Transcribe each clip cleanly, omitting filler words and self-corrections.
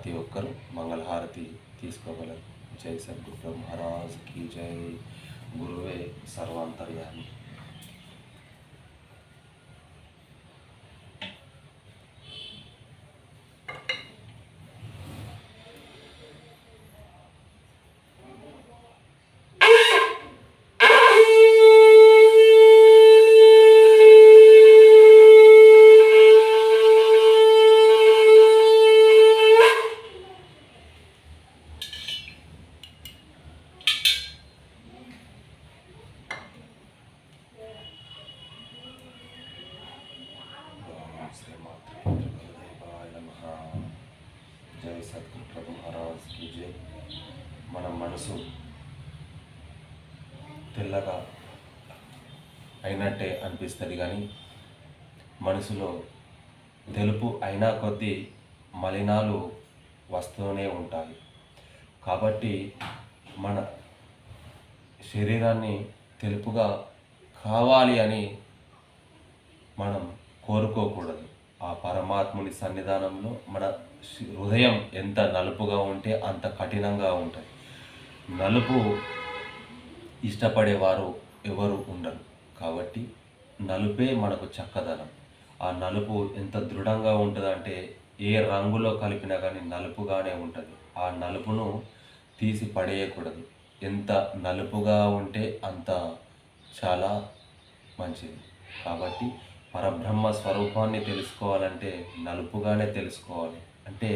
ప్రతి ఒక్కరూ మంగళహారతి తీసుకోగలరు. జై సద్గురు మహారాజ్కి జై. గురువే సర్వాంతర్యామి. జై సద్గురు ప్రభు మహారాజ్కి జై. మన మనసు తెల్లగా అయినట్టే అనిపిస్తుంది, కానీ మనసులో తెలుపు అయినా కొద్దీ మలినాలు వస్తూనే ఉంటాయి. కాబట్టి మన శరీరాన్ని తెలుపుగా కావాలి అని మనం కోరుకోకూడదు. ఆ పరమాత్ముని సన్నిధానంలో మన హృదయం ఎంత నలుపుగా ఉంటే అంత కఠినంగా ఉంటుంది. నలుపు ఇష్టపడేవారు ఎవరు ఉండరు. కాబట్టి నలుపే మనకు చక్కదనం. ఆ నలుపు ఎంత దృఢంగా ఉంటుందంటే ఏ రంగులో కలిపినా కానీ నలుపుగానే ఉంటుంది. ఆ నలుపును తీసి పడేయకూడదు. ఎంత నలుపుగా ఉంటే అంత చాలా మంచిది. కాబట్టి పరబ్రహ్మ స్వరూపాన్ని తెలుసుకోవాలంటే నలుపుగానే తెలుసుకోవాలి. అంటే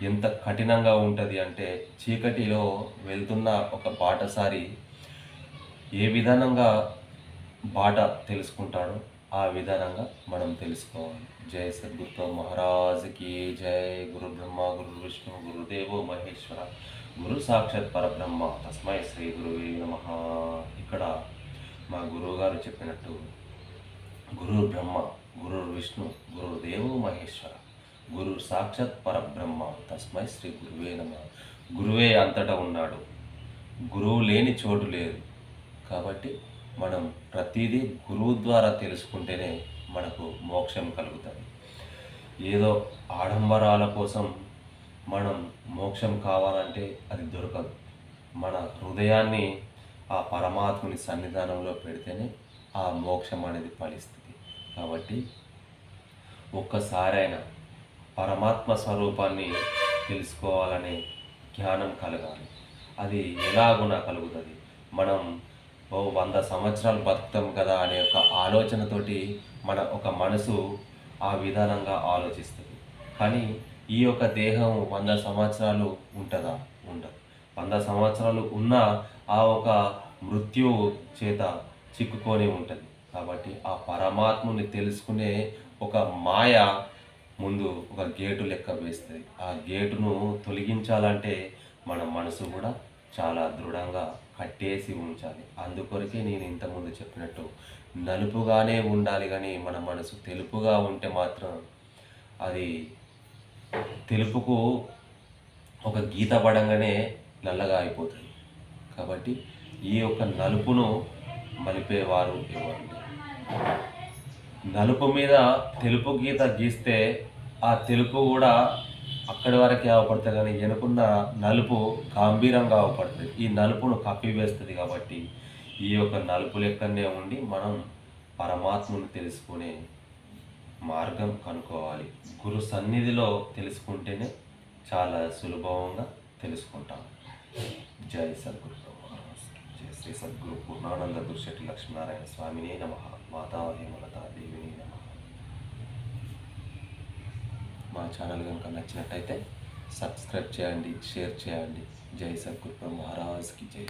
ఎంత కఠినంగా ఉంటుంది అంటే చీకటిలో వెళ్తున్న ఒక బాటసారి ఏ విధానంగా బాట తెలుసుకుంటాడో ఆ విధానంగా మనం తెలుసుకోవాలి. జై సద్గురు మహారాజ్కి జై. గురు బ్రహ్మ గురు విష్ణు గురుదేవో మహేశ్వర గురు సాక్షాత్ పరబ్రహ్మ తస్మై శ్రీ గురువే నమః. ఇక్కడ మా గురువు గారు చెప్పినట్టు గురు బ్రహ్మ గురు విష్ణు గురుదేవో మహేశ్వర గురు సాక్షాత్ పరబ్రహ్మ తస్మై శ్రీ గురువే నమః. గురువే అంతటా ఉన్నాడు. గురువు లేని చోటు లేదు. కాబట్టి మనం ప్రతిదీ గురువు ద్వారా తెలుసుకుంటేనే మనకు మోక్షం కలుగుతుంది. ఏదో ఆడంబరాల కోసం మనం మోక్షం కావాలంటే అది దొరకదు. మన హృదయాన్ని ఆ పరమాత్ముని సన్నిధానంలో పెడితేనే ఆ మోక్షం అనేది ఫలిస్తుంది. కాబట్టి ఒక్కసారైనా పరమాత్మ స్వరూపాన్ని తెలుసుకోవాలనే జ్ఞానం కలగాలి. అది ఎలాగున కలుగుతుంది? మనం 100 సంవత్సరాలు బతుకుతాం కదా అనే ఒక ఆలోచనతోటి మన ఒక మనసు ఆ విధానంగా ఆలోచిస్తుంది. కానీ ఈ యొక్క దేహం 100 సంవత్సరాలు ఉంటుందా? ఉండదు. 100 సంవత్సరాలు ఉన్నా ఆ ఒక మృత్యువు చేత చిక్కుకొని ఉంటుంది. కాబట్టి ఆ పరమాత్ముని తెలుసుకునే ఒక మాయ ముందు ఒక గేటు లెక్క వేస్తుంది. ఆ గేటును తొలగించాలంటే మన మనసు కూడా చాలా దృఢంగా కట్టేసి ఉంచాలి. అందుకొరకే నేను ఇంతకుముందు చెప్పినట్టు నలుపుగానే ఉండాలి, కానీ మన మనసు తెలుపుగా ఉంటే మాత్రం అది తెలుపుకు ఒక గీత పడంగానే నల్లగా అయిపోతుంది. కాబట్టి ఈ యొక్క నలుపును మలిపేవారు ఎవరు? నలుపు మీద తెలుపు గీత గీస్తే ఆ తెలుపు కూడా అక్కడి వరకే అవపడుతుంది, కానీ వెనుకున్న నలుపు గంభీరంగా అవపడుతుంది. ఈ నలుపును కప్పివేస్తుంది. కాబట్టి ఈ యొక్క నలుపు లెక్కనే ఉండి మనం పరమాత్మను తెలుసుకునే మార్గం కనుక్కోవాలి. గురు సన్నిధిలో తెలుసుకుంటేనే చాలా సులభంగా తెలుసుకుంటాం. జై సద్గురు జై శ్రీ సద్గురు పూర్ణానంద దుర్శెట్టి లక్ష్మీనారాయణ స్వామినే నమః. మాతా హేమలతా దేవిని నమః. మా ఛానల్ కనుక నచ్చినట్టయితే సబ్స్క్రైబ్ చేయండి, షేర్ చేయండి. జై సద్గురు మహారాజ్కి జై.